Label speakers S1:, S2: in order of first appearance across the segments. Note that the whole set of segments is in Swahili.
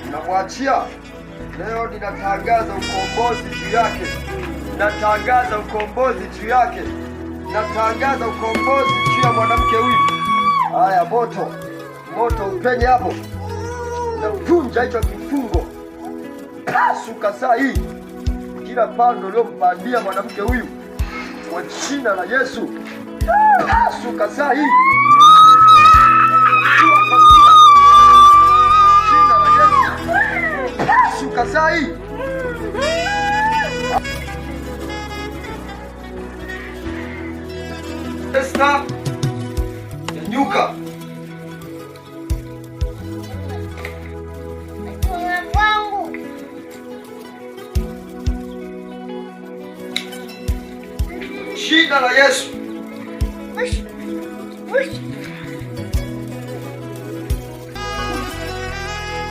S1: Mnamwachia. Leo ninatangaza ukombozi juu yake. Natangaza ukombozi juu yake. Natangaza ukombozi juu ya mwanamke huyu. Haya, moto upenye hapo. Navunja hicho kifungo. Pasuka saa hii kila pando uliompandia mwanamke huyu kwa jina la Yesu. Pasuka saa hii. Jina la Yesu. Pasuka saa hii. Esther, nyanyuka. Jina la Yesu.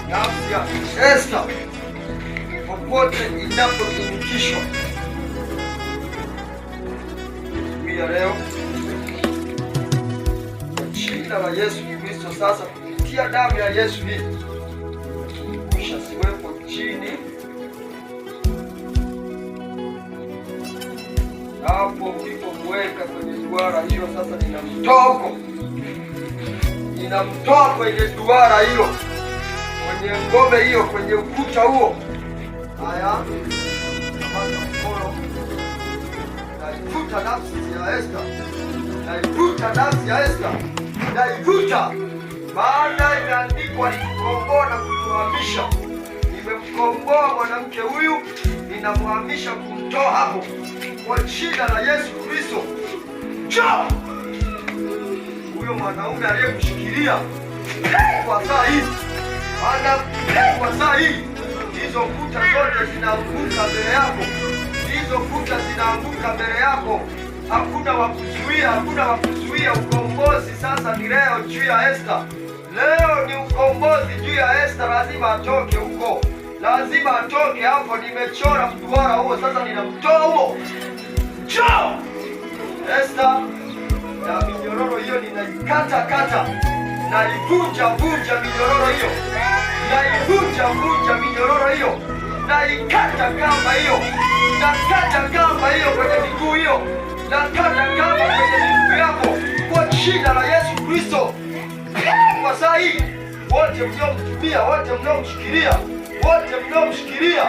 S1: Nafsi ya Esther popote inapotumikishwa ya leo, jina la Yesu Kristo, sasa kupitia damu ya Yesu hii ushasiwepo chini hapo ulipomweka kwenye duara hilo. Sasa ninamtoa kwenye duara hilo, kwenye ngome hiyo, kwenye ukuta huo. Haya, kamata mkono, naivuta nafsi ya Esther, naivuta nafsi ya Esther, naivuta. Maana imeandikwa nikukomboa na kukuhamisha. Nimemkomboa mwanamke huyu, ninamhamisha kumtoa hapo kwa jina la Yesu Kristo. Njoo huyo mwanaume aliyemshikilia kwa saa hii, kwa saa hii. Hizo kuta zote zinaanguka mbele yako, hizo kuta zinaanguka mbele yako. Hakuna wa kuzuia, hakuna wa kuzuia. Ukombozi sasa ni leo juu ya Esther. Leo ni ukombozi juu ya Esther. Lazima atoke huko, lazima atoke hapo. Nimechora mduara huo, sasa ninamtoa huo. Njoo Esther, na minyororo hiyo ninaikata, naivunja minyororo hiyo, naivunja minyororo hiyo, naikata kamba hiyo, nakata kamba hiyo kwenye miguu hiyo, nakata kamba kwenye miguu yako kwa jina la Yesu Kristo. Kwa saa hii wote mnaomtumia, wote mnaomshikilia, wote mnaomshikilia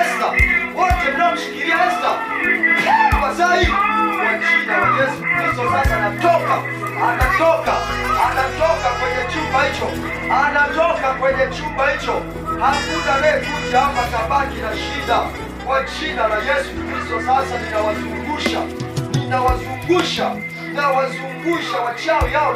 S1: Esther, wote mnaomshikilia Esther, kwa saa hii kwa jina la Yesu Kristo. Sasa anatoka kwenye chumba hicho, anatoka kwenye chumba hicho. Hakuna anayekuja hapa kabaki na shida kwa jina la Yesu Kristo. Sasa ninawazungusha wachawi hao.